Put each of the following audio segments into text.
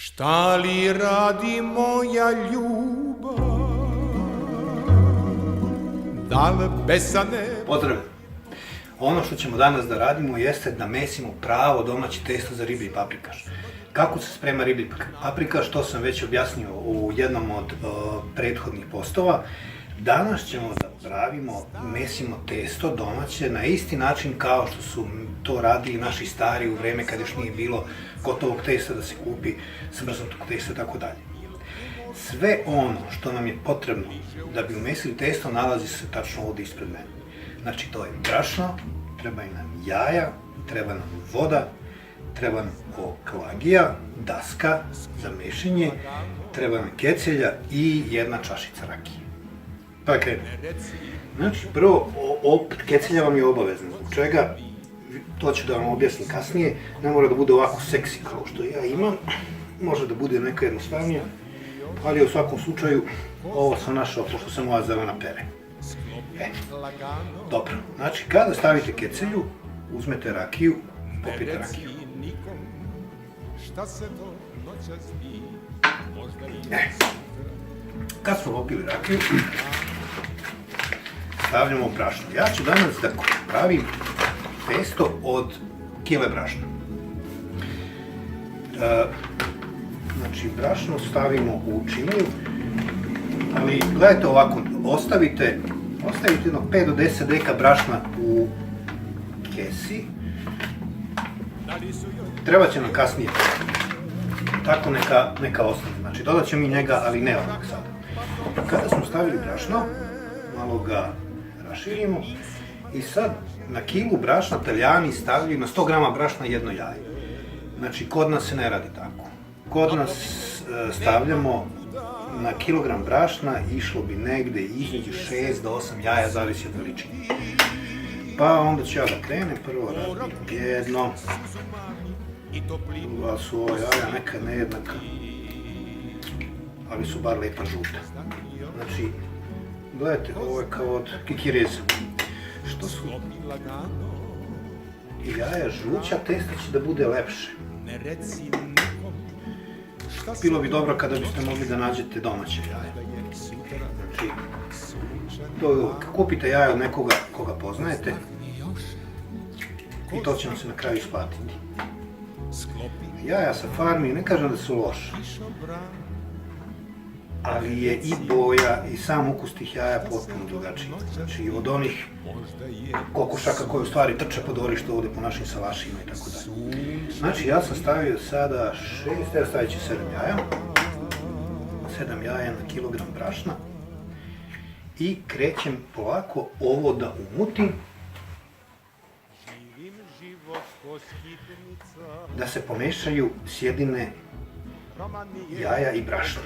Šta li radi moja ljubav? Da li besane... Pozdrav! Ono što ćemo danas da radimo jeste da mesimo pravo domaće testo za riblji paprikaš. Kako se sprema riblji paprikaš, to sam već objasnio u jednom od prethodnih postova. Danas ćemo da pravimo, mesimo testo domaće na isti način kao što su to radili naši stari u vreme kad još nije bilo gotovog testa da se kupi, smrznutog testa i tako dalje. Sve ono što nam je potrebno da bi umesili testo nalazi se tačno ovdje ispred mene. Znači to je brašno, treba nam jaja, treba nam voda, treba nam oklagija, daska za mešanje, treba nam kecelja i jedna čašica rakije. Pa krenemo. Znači prvo, kecelja vam je obavezno. Zbog čega? To ću da vam objasnim kasnije. Ne mora da bude ovako seksi kao što ja imam. Može da bude neka jednostavnija. Ali u svakom slučaju, ovo sam našao pošto se moja zelena pere. Dobro, znači kada stavite kecelju, uzmete rakiju i popijete rakiju. Kad smo popili rakiju, stavljamo brašno. Ja ću danas da pravim testo od kile brašna. Znači, brašno stavimo u činiju, ali gledajte ovako, ostavite jedno 5 do 10 deka brašna u kesi. Treba će nam kasnije, tako neka ostane. Znači, dodat ćemo i njega, ali ne ovak sada. Kada smo stavili brašno, malo ga raširimo i sad na kilu brašna Talijani stavljaju na 100 grama brašna jedno jaje. Znači, kod nas se ne radi tako. Kod nas stavljamo na kilogram brašna, išlo bi negde između 6 do 8 jaja, zavisi od veličine. Pa onda ću ja da krenem, prvo razbijem jedno. Ova su ovo jaja neka nejednaka, ali su bar lepa žuta. Znači, gledajte, ovo je kao od kikireza. Što su i jaja žuća, testo će da bude lepše. Bilo bi dobro kada biste mogli da nađete domaće jaje. Znači, kupite jaje od nekoga koga poznajete i to će vam se na kraju isplatiti. Jaja sa farmi, ne kažem da su loše, ali je i boja i sam ukus tih jaja potpuno drugačiji. Znači, od onih kokošaka koje u stvari trče po dvorištu ovdje po našim salašima i tako dalje. Znači, ja sam stavio sada 6, evo stavit ću 7 jaja. 7 jaja na kilogram brašna. I krećem polako ovo da umutim. Da se pomešaju sjedine jaja i brašna.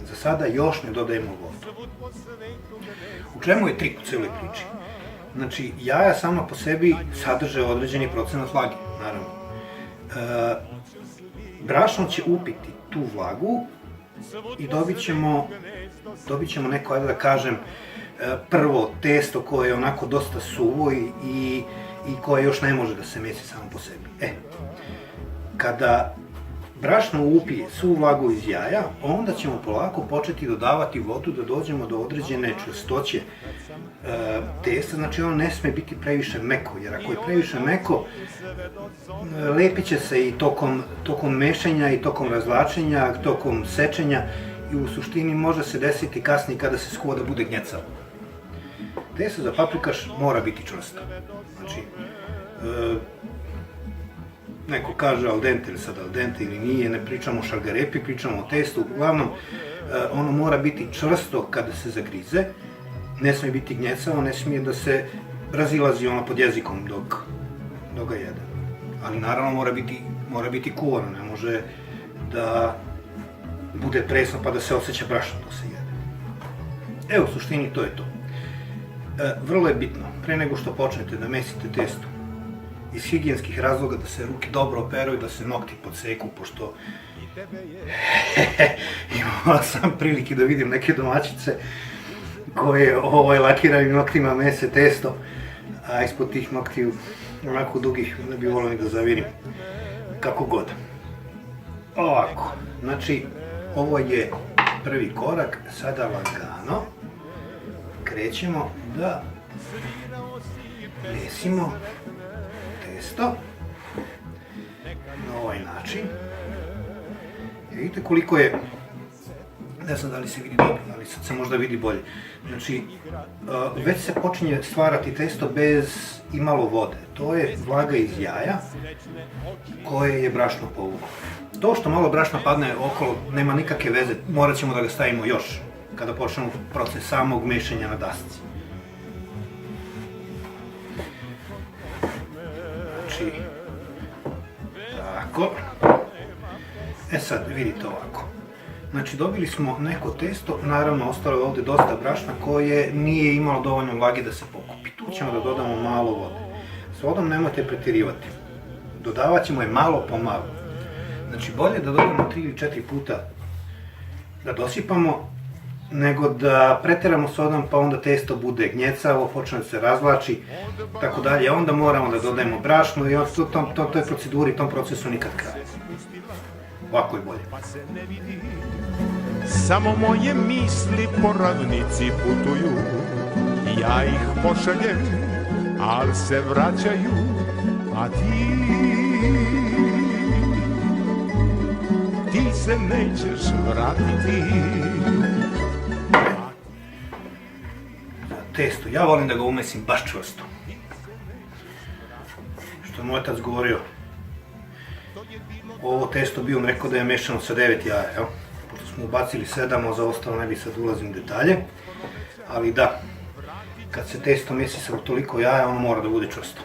Za sada još ne dodajemo vodu. U čemu je trik u cijeloj priči? Znači, jaja sama po sebi sadrže određeni procenat vlage, naravno. Brašno će upiti tu vlagu i dobit ćemo neko, ajde da kažem, prvo testo koje je onako dosta suvo i koje još ne može da se mesi samo po sebi. Kada brašno upije svu vlagu iz jaja, onda ćemo polako početi dodavati vodu da dođemo do određene čvrstoće testa. Znači ono ne sme biti previše meko, jer ako je previše meko, lepit će se i tokom mešanja i tokom razvlačenja, tokom sečenja i u suštini može se desiti kasnije kada se skuva da bude gnjecavo. Testo za paprikaš mora biti čvrsto. Znači, neko kaže al dente ili sad al dente ili nije, ne pričamo o šargarepi, pričamo o testu. Uglavnom, ono mora biti čvrsto kada se zagrize, ne smije biti gnjecavo, ne smije da se razilazi ono pod jezikom dok ga jede. Ali naravno mora biti kuvano, ne može da bude presno pa da se osjeća brašno dok se jede. Evo, u suštini to je to. Vrlo je bitno, pre nego što počnete da mesite testo, iz higijenskih razloga da se ruke dobro operuju, da se nokti podseku, pošto imao sam prilike da vidim neke domaćice koje lakiranim noktima mese testo, a ispod tih noktiju onako dugih ne bi volio ni da zavirim. Kako god. Ovako, znači ovo je prvi korak, sada lagano krećemo da mesimo testo na ovaj način. Vidite koliko je, ne znam da li se vidi dobro, ali sad se možda vidi bolje. Znači, već se počinje stvarati testo bez imalo vode. To je vlaga iz jaja koje je brašno povuklo. To što malo brašna padne okolo nema nikakve veze, morat ćemo da ga stavimo još kada počnemo proces samog mešanja na dasci. Znači, tako. E sad, vidite ovako. Znači, dobili smo neko testo, naravno ostalo je ovdje dosta brašna koje nije imalo dovoljno vlage da se pokupi. Tu ćemo da dodamo malo vode. S vodom nemojte pretjerivati. Dodavat ćemo je malo po malo. Znači, bolje da dodamo 3 ili 4 puta da dosipamo, nego da pretjeramo s vodom pa onda testo bude gnjecavo, počne da se razvlači, tako dalje. Onda moramo da dodajemo brašno i toj proceduri, tom procesu nikad kraja. Ovako je bolje. Samo moje misli po ravnici putuju, ja ih pošaljem, al se vraćaju, a ti se nećeš vratiti. Testo, ja volim da ga umesim baš čvrsto. Što je moj otac govorio, ovo testo bi vam rekao da je mešano sa 9 jaja, jel? Pošto smo ubacili 7, a za ostalo ne bi sad ulazim u detalje. Ali da, kad se testo mesi sa toliko jaja, ono mora da bude čvrsto.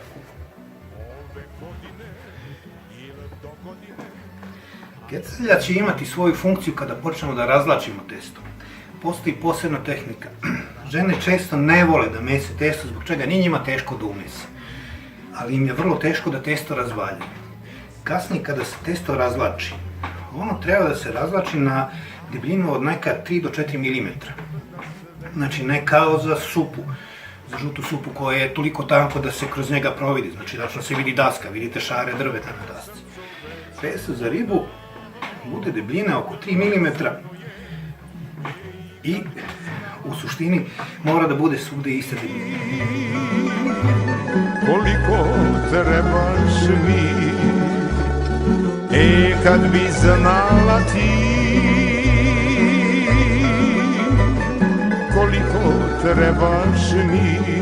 Kecelja će imati svoju funkciju kada počnemo da razvlačimo testo. Postoji posebna tehnika. Žene često ne vole da mese testo, zbog čega nije njima teško da umese. Ali im je vrlo teško da testo razvalje. Kasnije kada se testo razvlači, ono treba da se razvlači na debljinu od neka 3 do 4 mm. Znači ne kao za supu, za žutu supu koja je toliko tanko da se kroz njega providi. Znači da se vidi daska, vidite šare drveta na dasci. Testo za ribu bude debljine oko 3 mm i u suštini mora da bude svugde iste debljine. Koliko trebaš mi, kad bi znala ti, koliko trebaš mi.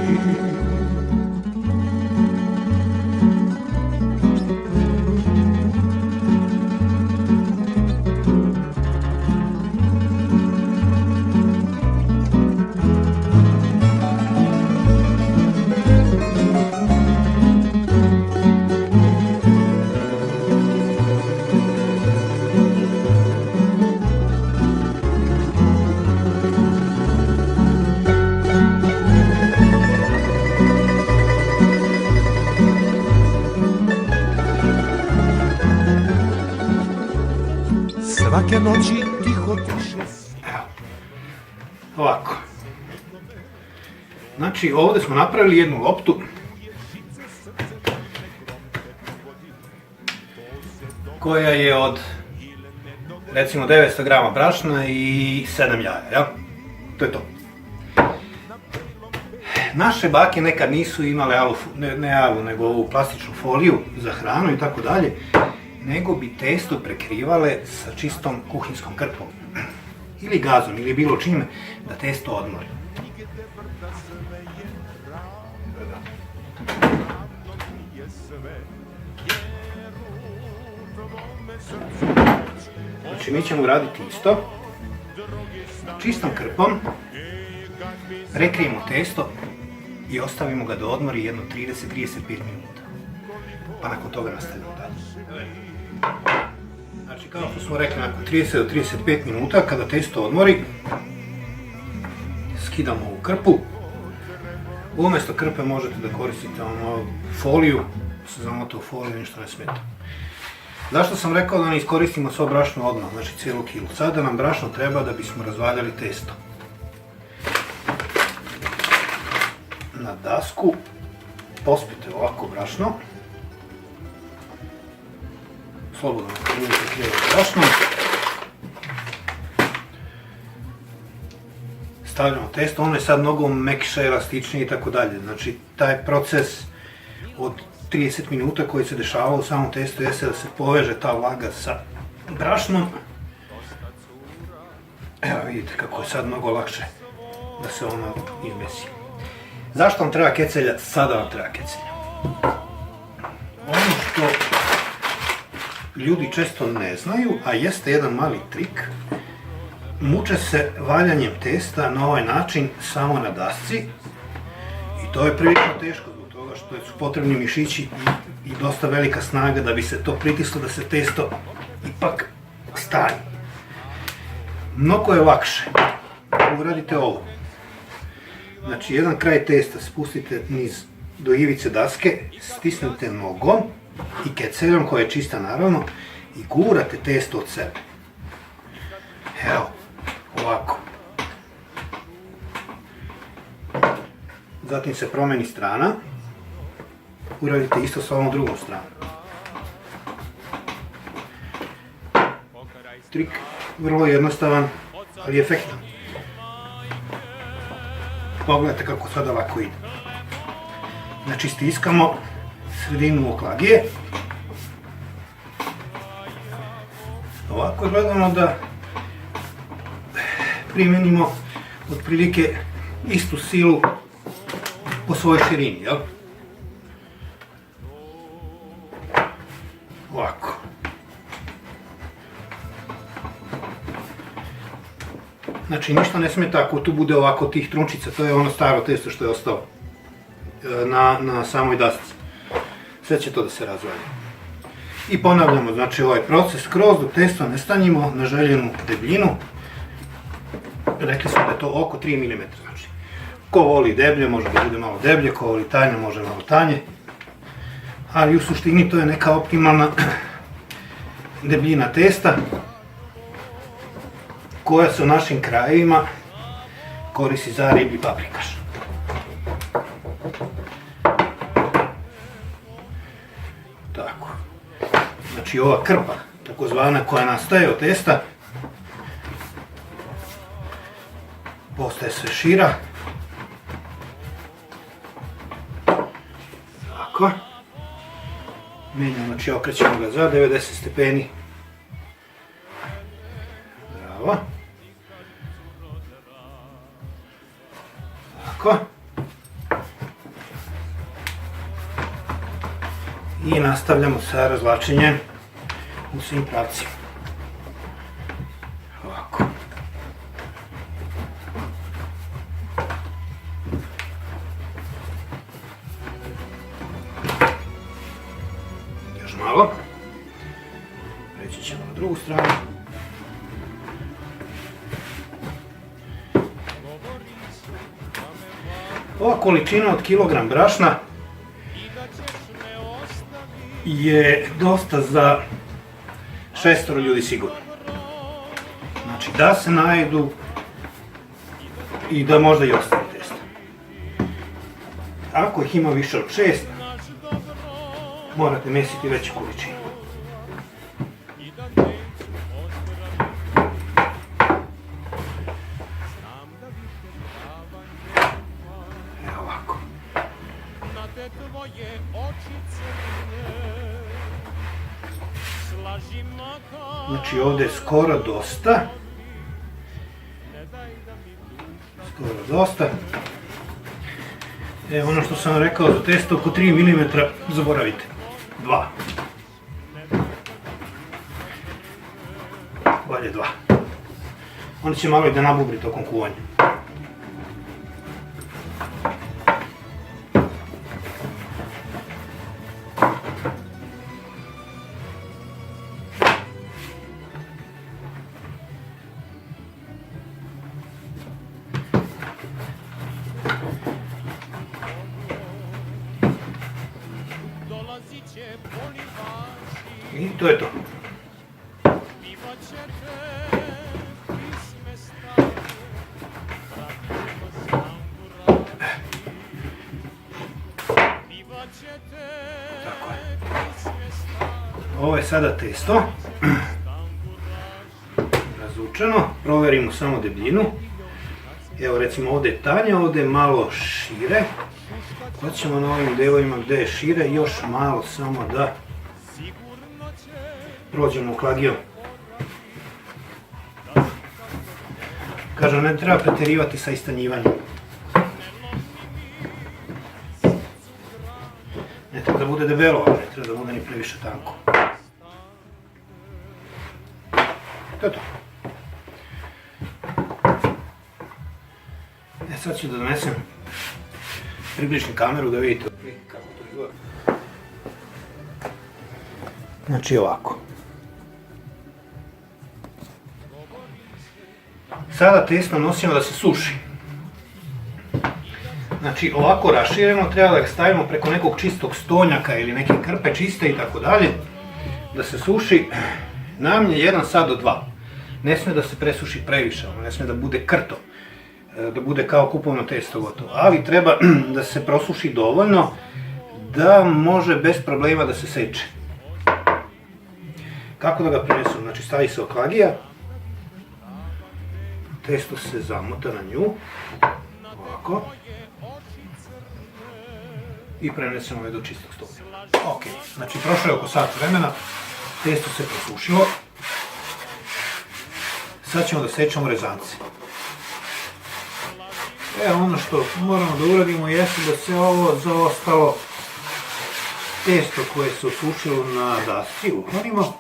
Svake noći tiho tiše. Evo, ovako. Znači ovdje smo napravili jednu loptu koja je od recimo 900 grama brašna i 7 jaja, jel? To je to. Naše bake nekad nisu imale nego ovu plastičnu foliju za hranu i tako dalje, nego bi testo prekrivale sa čistom kuhinskom krpom ili gazom ili bilo čime da testo odmori. Znači mi ćemo uraditi isto, čistom krpom prekrijemo testo i ostavimo ga da odmori jedno 30-35 minuta, pa nakon toga nastavimo dalje. Znači kao što smo rekli, nakon 30 do 35 minuta kada testo odmori, skidamo ovu krpu. Umjesto krpe možete da koristite foliju, se zamota u foliju, ništa ne smeta. Zašto sam rekao da ne iskoristimo svo brašno odmah, znači cijelu kilu? Sada nam brašno treba da bismo razvaljali testo. Na dasku pospite ovako brašno, slobodno primiti krivo brašno. Stavljamo testo, ono je sad mnogo mekše, elastičnije i tako dalje. Znači, taj proces od 30 minuta koji se dešava u samom testu jeste da se poveže ta vlaga sa brašnom. Evo vidite kako je sad mnogo lakše da se ono izmesi. Zašto vam treba kecelja? Sada vam treba kecelja. Ono što ljudi često ne znaju, a jeste jedan mali trik, muče se valjanjem testa na ovaj način samo na dasci i to je prilično teško zbog toga što su potrebni mišići i dosta velika snaga da bi se to pritislo, da se testo ipak stavi. Mnogo je lakše da uradite ovo. Znači, jedan kraj testa spustite niz do ivice daske, stisnete nogom i keceljom koja je čista naravno i gurate testo od sebe. Evo, ovako. Zatim se promeni strana, uradite isto sa ovom drugom stranom. Trik vrlo jednostavan, ali efektan. Pogledajte kako sad ovako ide. Znači stiskamo sredinu oklagije. Ovako gledamo da primijenimo otprilike istu silu po svojoj širini, jel? Ovako. Znači ništa ne smeta ako tu bude ovako tih trunčica, to je ono staro testo što je ostalo na samoj dasci. Sve će to da se razvalja. I ponavljamo znači ovaj proces kroz dok testo ne stanjimo na željenu debljinu. Rekli smo da je to oko 3 mm. Znači, ko voli deblje može da bude malo deblje, ko voli tanje može malo tanje. Ali u suštini to je neka optimalna debljina testa koja se u našim krajevima koristi za riblji paprikaš. Tako. Znači ova krpa, takozvana koja nastaje od testa, postaje sve šira. Tako. Menjamo, znači okrećemo ga za 90 stepeni. Bravo. Tako. I nastavljamo sa razvlačenjem u svim pravcima. Ovako. Još malo. Preći ćemo na drugu stranu. Ova količina od kilogram brašna je dosta za 6 ljudi sigurno. Znači da se najedu i da možda i ostane testa. Ako ih ima više od 6, morate mesiti veću količinu. Evo ovako. Znači ovdje je skoro dosta. Skoro dosta. Ono što sam rekao za testo oko 3 mm, zaboravite. 2. Bolje 2. Onda će malo i da nabubri tokom kuvanja. I to je to. Tako je. Ovo je sada testo. Razučeno. Provjerimo samo debljinu. Evo recimo ovdje je tanje, ovdje je malo šire. Sad ćemo na ovim delovima gdje je šire još malo samo da prođemo klagijom. Kažem, ne treba pretjerivati sa istanjivanjem. Ne treba da bude debelo, ali ne treba da bude ni previše tanko. To je to. Sad ću da donesem približim kameru da vidite kako to izgleda. Znači ovako. Sada testo nosimo da se suši. Znači ovako rašireno treba da ga stavimo preko nekog čistog stonjaka ili neke krpe čiste i tako dalje. Da se suši najmanje 1 sat do 2. Ne smije da se presuši previše, ne smije da bude krto. Da bude kao kupovno testo gotovo, ali treba da se prosuši dovoljno da može bez problema da se seče. Kako da ga prenesu? Znači stavi se oklagija, testo se zamota na nju, ovako, i prenesemo je do čistog stolja. Ok, znači prošlo je oko sat vremena, testo se prosušilo, sad ćemo da sečemo rezance. Ono što moramo da uradimo jeste da se ovo zaostalo testo koje se osušilo na dasci uklonimo.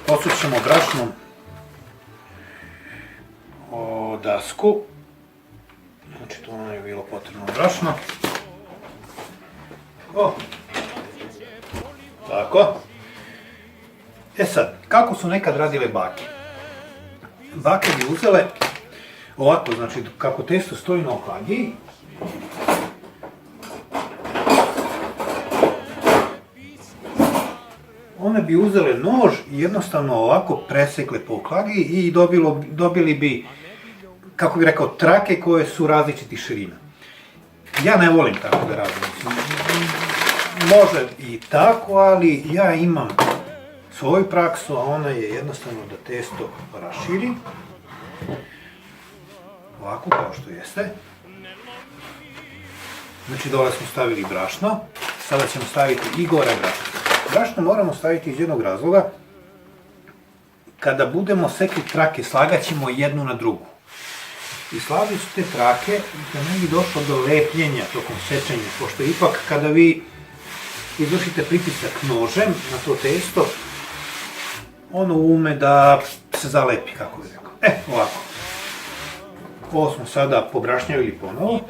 Posut ćemo brašnom dasku. Znači to nam je bilo potrebno brašno. Tako. Sad, kako su nekad radile bake? Bake bi uzele ovako, znači kako testo stoji na oklagiji. One bi uzele nož i jednostavno ovako presekle po oklagiji i dobili bi, kako bih rekao, trake koje su različitih širina. Ja ne volim tako da radim. Može i tako, ali ja imam svoju praksu, a ona je jednostavno da testo raširim. Ovako kao što jeste. Znači dole smo stavili brašno, sada ćemo staviti i gore brašno. Brašno moramo staviti iz jednog razloga. Kada budemo sekli trake, slagat ćemo jednu na drugu. I slavit ću te trake da ne bi došlo do lepljenja tokom sečenja, pošto ipak kada vi izvršite pritisak nožem na to testo, ono ume da se zalepi, kako bih rekao. Ovako. Ovo smo sada pobrašnjavili ponovo.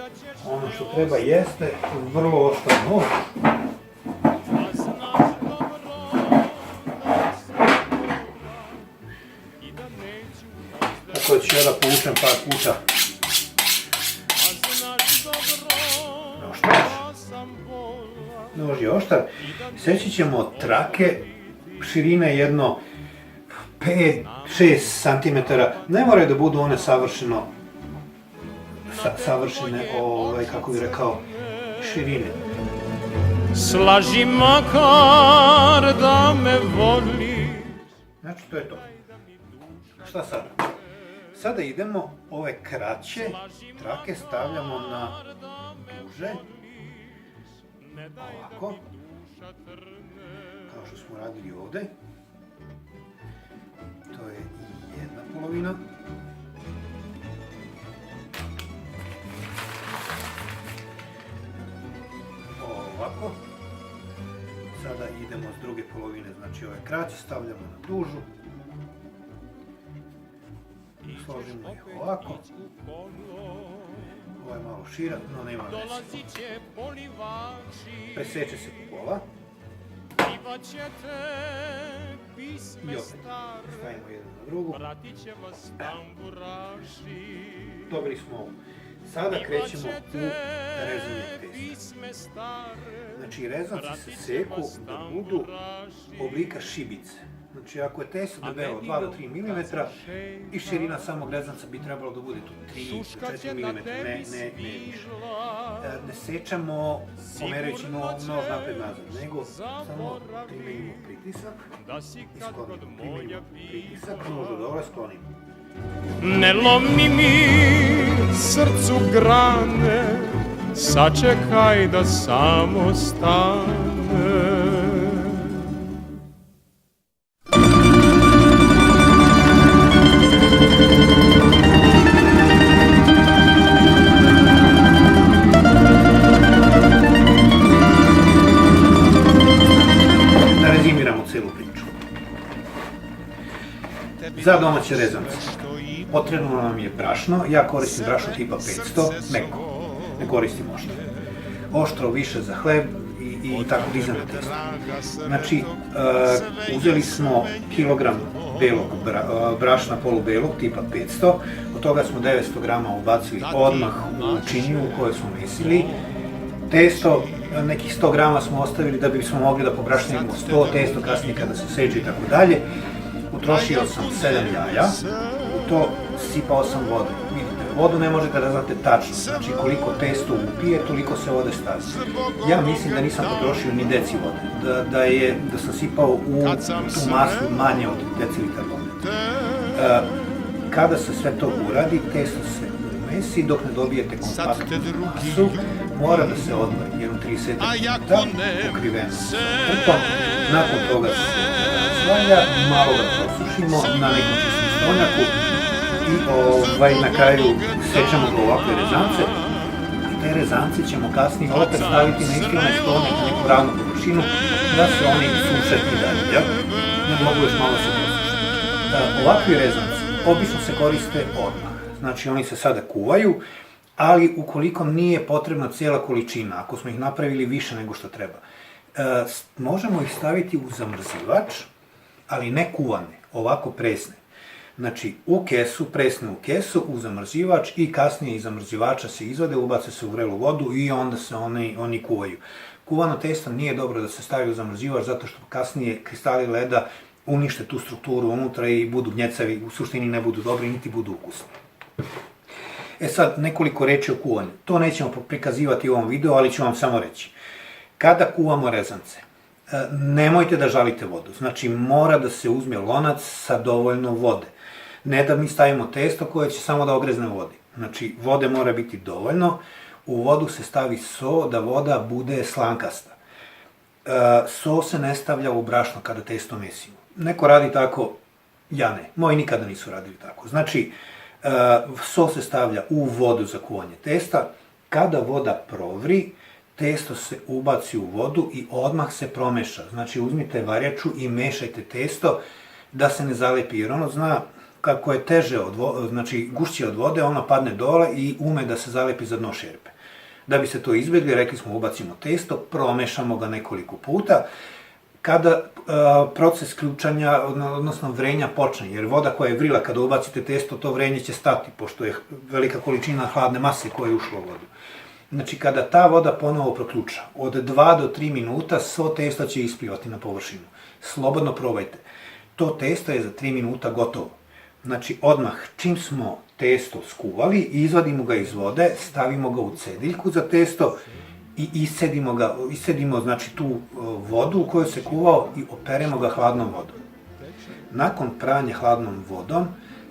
Ono što treba jeste vrlo oštar nož. Tako da ću ja da povučem par puta. Nož je oštar. Seći ćemo trake širine jedno 5-6 cm. Ne moraju da budu one savršene, kako bih rekao, širine. Slaži makar da me voli. Znači to je to. Šta sada? Sada idemo ove kraće trake stavljamo na duže. Ovako. Kao što smo radili ovdje. To je jedna polovina. Ovako. Sada idemo s druge polovine, znači ove kraće stavljamo na dužu. Složimo ih ovako. Ovo je malo šira, no nema veze. Preseče se po pola. I opet stavimo jedan na drugu. Dobili smo ovo. Sada krećemo u rezanje testa. Znači rezanci se seku da budu oblika šibice. Znači, ako je testo debelo 2 do 3 mm i širina samog rezanca bi trebalo da bude tu 3 do 4 mm, ne više. Ne sečemo pomerajući nož napred nazad, nego samo primenimo pritisak i sklonimo. Primenimo pritisak, nož od ove sklonimo. Ne lomi mi srcu grane, sačekaj da samo stane. Da rezimiramo celu priču. Za domaće rezance potrebno nam je brašno, ja koristim brašno tipa 500, meko, ne koristim oštro. Oštro više za hleb i tako dizano testo. Znači, uzeli smo kilogram belog brašna polubelog tipa 500, od toga smo 900 grama ubacili odmah u činiju u kojoj smo mesili. Testo, nekih 100 grama smo ostavili da bismo mogli da pobrašnjamo 100, testo kasnije kada se seđe i tako dalje. Utrošio sam 7 jaja, u to sipao sam vodu. Vidite, vodu ne možete da znate tačno, znači koliko testo upije, toliko se vode stavi. Ja mislim da nisam potrošio ni deci vode, da sam sipao u tu masu manje od decilitar vode. Kada se sve to uradi, testo se umesi dok ne dobijete kompaktnu masu, mora da se odmori jedno 30 minuta, pokriveno trpom, nakon toga se razvalja, malo ga prosušimo na nekom čistom stolnjaku i na kraju sečemo ga ovakve rezance. I te rezance ćemo kasnije opet staviti na isti onaj stolnjak, na neku ravnu površinu, da se oni suše i dalje, ne mogu još malo se prosušiti. Ovakvi rezanci obično se koriste odmah, znači oni se sada kuvaju, ali ukoliko nije potrebna cijela količina, ako smo ih napravili više nego što treba, možemo ih staviti u zamrzivač, ali ne kuvane, ovako presne. Znači, u kesu, presne u kesu, u zamrzivač i kasnije iz zamrzivača se izvade, ubace se u vrelu vodu i onda se oni kuvaju. Kuvano testo nije dobro da se stavi u zamrzivač zato što kasnije kristali leda unište tu strukturu unutra i budu gnjecavi, u suštini ne budu dobri, niti budu ukusni. Sad, nekoliko reči o kuvanju. To nećemo prikazivati u ovom videu, ali ću vam samo reći. Kada kuvamo rezance, nemojte da žalite vodu. Znači, mora da se uzme lonac sa dovoljno vode. Ne da mi stavimo testo koje će samo da ogrezne u vodi. Znači, vode mora biti dovoljno. U vodu se stavi so da voda bude slankasta. So se ne stavlja u brašno kada testo mesimo. Neko radi tako, ja ne. Moji nikada nisu radili tako. Znači, so se stavlja u vodu za kuvanje testa. Kada voda provri, testo se ubaci u vodu i odmah se promeša. Znači, uzmite varjaču i mešajte testo da se ne zalepi, jer ono zna kako je teže, znači gušće od vode, ono padne dole i ume da se zalepi za dno šerpe. Da bi se to izbjegli, rekli smo ubacimo testo, promešamo ga nekoliko puta. Kada proces ključanja, odnosno vrenja počne, jer voda koja je vrila kada ubacite testo, to vrenje će stati, pošto je velika količina hladne mase koja je ušla u vodu. Znači, kada ta voda ponovo proključa, od 2 do 3 minuta svo testo će isplivati na površinu. Slobodno probajte. To testo je za 3 minuta gotovo. Znači, odmah, čim smo testo skuvali, izvadimo ga iz vode, stavimo ga u cediljku za testo i iscedimo znači, tu vodu u kojoj se kuvao i operemo ga hladnom vodom. Nakon pranja hladnom vodom,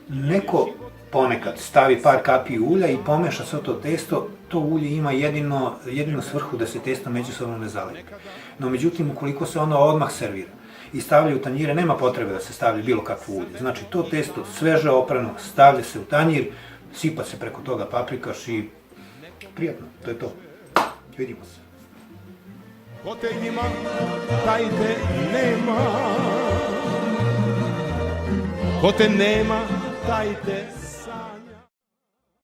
neko ponekad stavi par kapi ulja i pomeša sve to testo, to ulje ima jedino svrhu da se testo međusobno ne zalepi. No, međutim, ukoliko se ono odmah servira i stavlja u tanjire, nema potrebe da se stavlja bilo kakvo ulje. Znači, to testo sveže oprano, stavlja se u tanjir, sipa se preko toga paprikaš i prijatno, to je to. Vidimo se. Ko te ima, taj te nema. Ko te nema, taj te